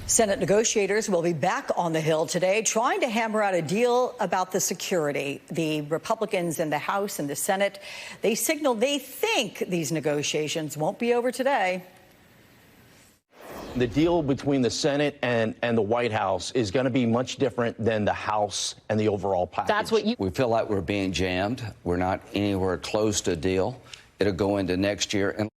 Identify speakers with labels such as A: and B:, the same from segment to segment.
A: Senate negotiators will be back on the Hill today trying to hammer out a deal about the security. The Republicans in the House and the Senate, they signaled they think these negotiations won't be over today.
B: The deal between the Senate and the White House is going to be much different than the House and the overall package.
C: That's what we feel like we're being jammed. We're not anywhere close to a deal. It'll go into next year.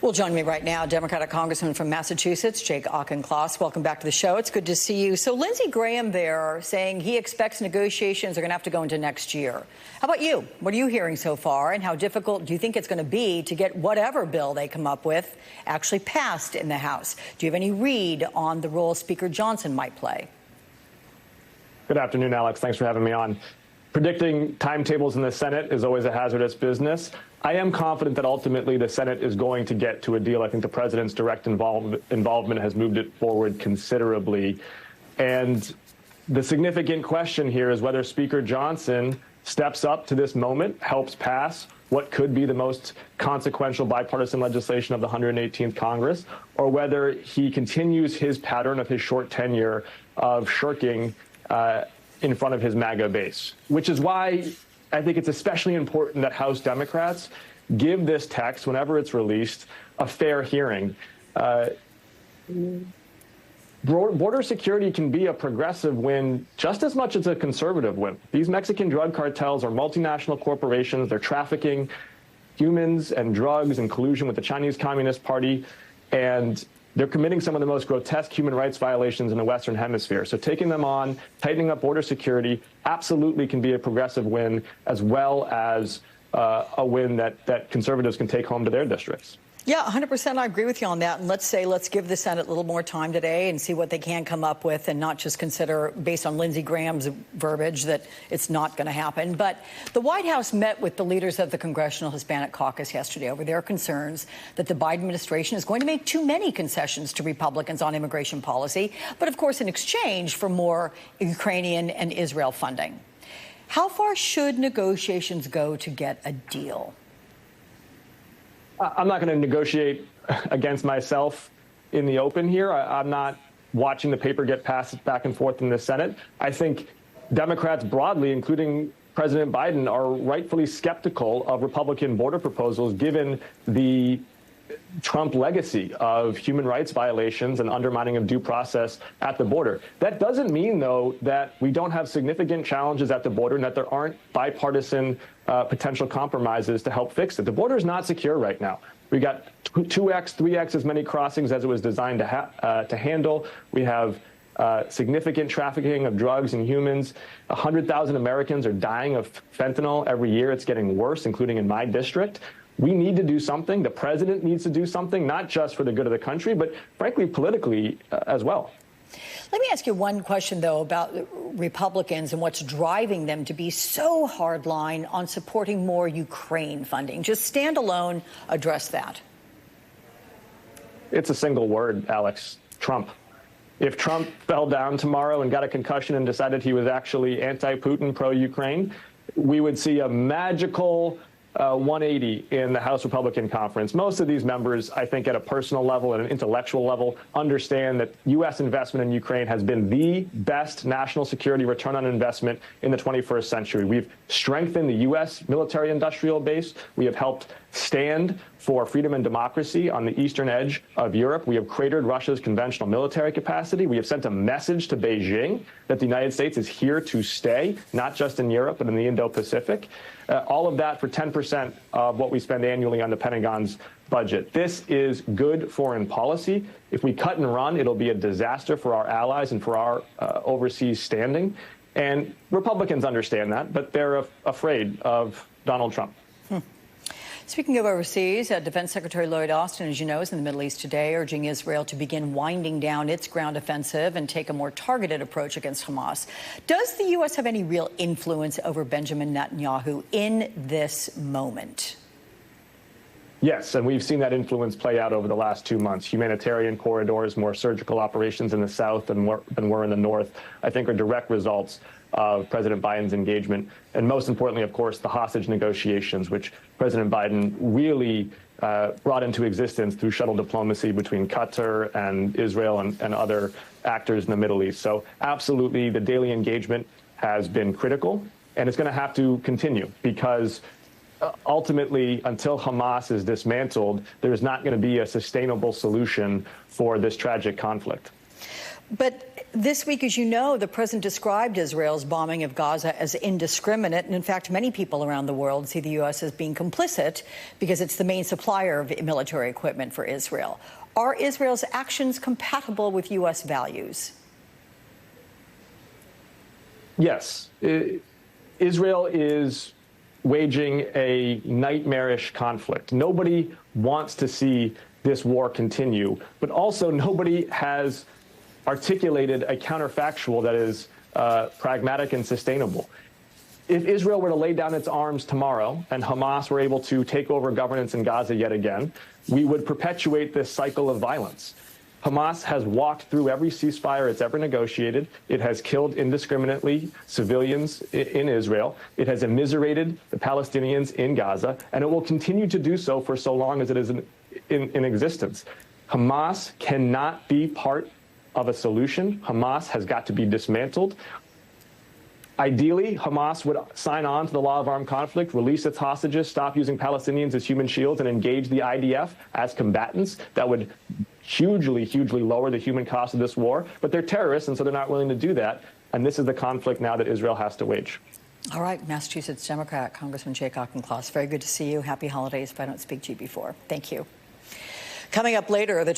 A: Well, joining me right now, Democratic Congressman from Massachusetts, Jake Auchincloss. Welcome back to the show. It's good to see you. So Lindsey Graham there saying he expects negotiations are going to have to go into next year. How about you? What are you hearing so far? And how difficult do you think it's going to be to get whatever bill they come up with actually passed in the House? Do you have any read on the role Speaker Johnson might play?
D: Good afternoon, Alex. Thanks for having me on. Predicting timetables in the Senate is always a hazardous business. I am confident that ultimately the Senate is going to get to a deal. I think the president's direct involvement has moved it forward considerably. And the significant question here is whether Speaker Johnson steps up to this moment, helps pass what could be the most consequential bipartisan legislation of the 118th Congress, or whether he continues his pattern of his short tenure of shirking in front of his MAGA base, which is why I think it's especially important that House Democrats give this text, whenever it's released, a fair hearing. Border security can be a progressive win just as much as a conservative win. These Mexican drug cartels are multinational corporations. They're trafficking humans and drugs in collusion with the Chinese Communist Party, and they're committing some of the most grotesque human rights violations in the Western Hemisphere. So taking them on, tightening up border security, absolutely can be a progressive win, as well as a win that conservatives can take home to their districts.
A: Yeah, 100%. I agree with you on that. And let's give the Senate a little more time today and see what they can come up with, and not just consider, based on Lindsey Graham's verbiage, that it's not going to happen. But the White House met with the leaders of the Congressional Hispanic Caucus yesterday over their concerns that the Biden administration is going to make too many concessions to Republicans on immigration policy, but of course in exchange for more Ukrainian and Israel funding. How far should negotiations go to get a deal?
D: I'm not going to negotiate against myself in the open here. I'm not watching the paper get passed back and forth in the Senate. I think Democrats broadly, including President Biden, are rightfully skeptical of Republican border proposals, given the Trump legacy of human rights violations and undermining of due process at the border. That doesn't mean, though, that we don't have significant challenges at the border and that there aren't bipartisan potential compromises to help fix it. The border is not secure right now. We got 2x, 3x as many crossings as it was designed to handle. We have significant trafficking of drugs and humans. 100,000 Americans are dying of fentanyl every year. It's getting worse, including in my district. We need to do something. The president needs to do something, not just for the good of the country, but frankly, politically as well.
A: Let me ask you one question, though, about Republicans and what's driving them to be so hardline on supporting more Ukraine funding. Just stand alone, address that.
D: It's a single word, Alex: Trump. If Trump fell down tomorrow and got a concussion and decided he was actually anti-Putin, pro-Ukraine, we would see a magical 180 in the House Republican Conference. Most of these members, I think, at a personal level and an intellectual level, understand that U.S. investment in Ukraine has been the best national security return on investment in the 21st century. We've strengthened the U.S. military-industrial base. We have helped stand for freedom and democracy on the eastern edge of Europe. We have cratered Russia's conventional military capacity. We have sent a message to Beijing that the United States is here to stay, not just in Europe, but in the Indo-Pacific. All of that for 10% of what we spend annually on the Pentagon's budget. This is good foreign policy. If we cut and run, it'll be a disaster for our allies and for our overseas standing. And Republicans understand that, but they're afraid of Donald Trump.
A: Speaking of overseas, Defense Secretary Lloyd Austin, as you know, is in the Middle East today, urging Israel to begin winding down its ground offensive and take a more targeted approach against Hamas. Does the U.S. have any real influence over Benjamin Netanyahu in this moment?
D: Yes, and we've seen that influence play out over the last 2 months. Humanitarian corridors, more surgical operations in the south than were in the north, I think are direct results of President Biden's engagement. And most importantly, of course, the hostage negotiations, which President Biden really brought into existence through shuttle diplomacy between Qatar and Israel and other actors in the Middle East. So absolutely, the daily engagement has been critical, and it's going to have to continue because ultimately, until Hamas is dismantled, there's not going to be a sustainable solution for this tragic conflict.
A: But this week, as you know, the president described Israel's bombing of Gaza as indiscriminate. And in fact, many people around the world see the U.S. as being complicit because it's the main supplier of military equipment for Israel. Are Israel's actions compatible with U.S. values?
D: Yes. Israel is waging a nightmarish conflict. Nobody wants to see this war continue, but also nobody has articulated a counterfactual that is pragmatic and sustainable. If Israel were to lay down its arms tomorrow and Hamas were able to take over governance in Gaza yet again, we would perpetuate this cycle of violence. Hamas has walked through every ceasefire it's ever negotiated. It has killed indiscriminately civilians in Israel. It has immiserated the Palestinians in Gaza, and it will continue to do so for so long as it is in existence. Hamas cannot be part of a solution. Hamas has got to be dismantled. Ideally, Hamas would sign on to the law of armed conflict, release its hostages, stop using Palestinians as human shields, and engage the IDF as combatants. That would hugely, hugely lower the human cost of this war. But they're terrorists, and so they're not willing to do that. And this is the conflict now that Israel has to wage.
A: All right, Massachusetts Democrat Congressman Jake Auchincloss, very good to see you. Happy holidays if I don't speak to you before. Thank you. Coming up later, the